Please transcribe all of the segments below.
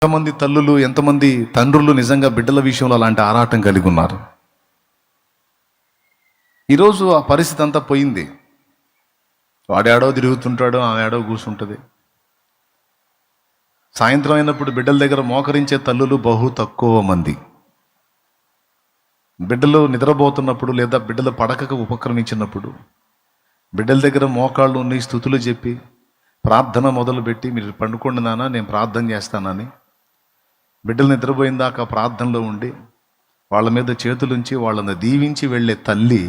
ఎంతమంది తల్లులు, ఎంతమంది తండ్రులు నిజంగా బిడ్డల విషయంలో అలాంటి ఆరాటం కలిగి ఉన్నారు? ఈరోజు ఆ పరిస్థితి అంతా పోయింది. వాడేడో తిరుగుతుంటాడు, ఆమె ఏడో కూర్చుంటుంది. సాయంత్రం అయినప్పుడు బిడ్డల దగ్గర మోకరించే తల్లులు బహు తక్కువ మంది. బిడ్డలు నిద్రపోతున్నప్పుడు లేదా బిడ్డలు పడకకు ఉపక్రమించినప్పుడు బిడ్డల దగ్గర మోకాళ్ళు ఉన్నాయి, స్తుతులు చెప్పి ప్రార్థన మొదలుపెట్టి, మీరు పండుకోండి నాన్న, నేను ప్రార్థన చేస్తానని బిడ్డలు నిద్రపోయిందాక ప్రార్థనలో ఉండి వాళ్ళ మీద చేతులుంచి వాళ్ళని దీవించి వెళ్ళే తల్లి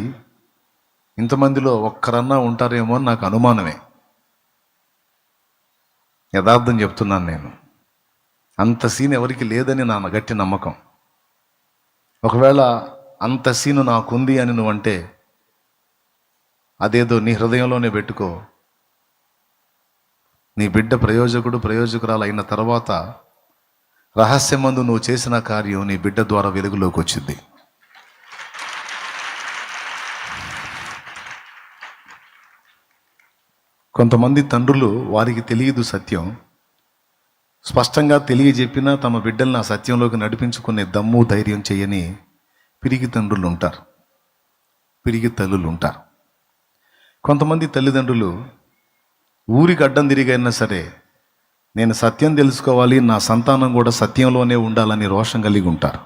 ఇంతమందిలో ఒక్కరన్నా ఉంటారేమో అని నాకు అనుమానమే. యథార్థం చెప్తున్నాను నేను. అంత సీన్ ఎవరికి లేదని నా గట్టి నమ్మకం. ఒకవేళ అంత సీను నాకుంది అని నువ్వంటే అదేదో నీ హృదయంలోనే పెట్టుకో. నీ బిడ్డ ప్రయోజకురాలు అయిన తర్వాత రహస్యమందు నువ్వు చేసిన కార్యం నీ బిడ్డ ద్వారా వెలుగులోకి వచ్చింది. కొంతమంది తండ్రులు వారికి తెలియదు సత్యం, స్పష్టంగా తెలియజెప్పినా తమ బిడ్డల్ని ఆ సత్యంలోకి నడిపించుకునే దమ్ము ధైర్యం చేయని పిరికి తండ్రులు ఉంటారు, పిరికి తల్లులు ఉంటారు. కొంతమంది తల్లిదండ్రులు ఊరికి అడ్డం తిరిగైనా సరే నేను సత్యం తెలుసుకోవాలి, నా సంతానం కూడా సత్యంలోనే ఉండాలని రోషం కలిగి ఉంటారు.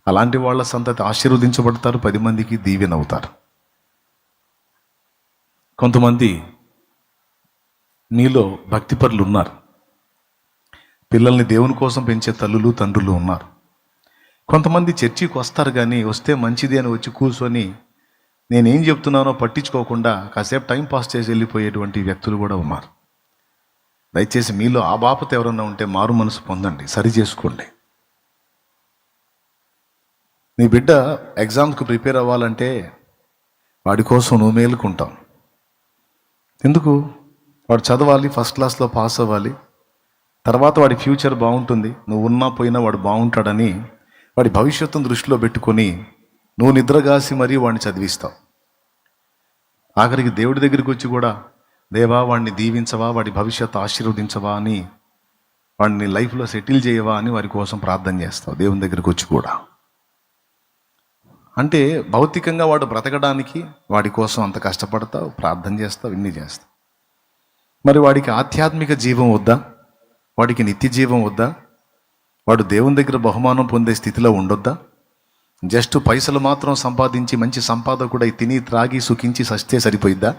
అలాంటి వాళ్ళ సంతతి ఆశీర్వదించబడతారు, 10 మందికి దీవెనవుతారు. కొంతమంది మీలో భక్తిపరులు ఉన్నారు, పిల్లల్ని దేవుని కోసం పెంచే తల్లులు తండ్రులు ఉన్నారు. కొంతమంది చర్చికి వస్తారు, కానీ వస్తే మంచిది అని వచ్చి కూర్చొని నేనేం చెప్తున్నానో పట్టించుకోకుండా కాసేపు టైం పాస్ చేసి వెళ్ళిపోయేటువంటి వ్యక్తులు కూడా ఉన్నారు. దయచేసి మీలో ఆ బాపత ఎవరన్నా ఉంటే మారు మనసు పొందండి, సరి చేసుకోండి. నీ బిడ్డ ఎగ్జామ్కి ప్రిపేర్ అవ్వాలంటే వాడి కోసం నువ్వు మేలుకుంటావు. ఎందుకు? వాడు చదవాలి, ఫస్ట్ క్లాస్లో పాస్ అవ్వాలి, తర్వాత వాడి ఫ్యూచర్ బాగుంటుంది, నువ్వు ఉన్నా పోయినా వాడు బాగుంటాడని వాడి భవిష్యత్తును దృష్టిలో పెట్టుకొని నువ్వు నిద్రగాసి మరీ వాడిని చదివిస్తావు. ఆఖరికి దేవుడి దగ్గరికి వచ్చి కూడా, దేవా వాడిని దీవించవా, వాడి భవిష్యత్తు ఆశీర్వదించవా అని, వాడిని లైఫ్లో సెటిల్ చేయవా అని వారి కోసం ప్రార్థన చేస్తావు దేవుని దగ్గరికి వచ్చి కూడా. అంటే భౌతికంగా వాడు బ్రతకడానికి వాడి కోసం అంత కష్టపడతావు, ప్రార్థన చేస్తావు, ఇన్ని చేస్తావు. మరి వాడికి ఆధ్యాత్మిక జీవం వద్దా? వాడికి నిత్య జీవం వద్దా? వాడు దేవుని దగ్గర బహుమానం పొందే స్థితిలో ఉండొద్దా? జస్ట్ పైసలు మాత్రం సంపాదించి మంచి సంపాదకుడై తిని త్రాగి సుఖించి సస్తే సరిపోయిద్దా?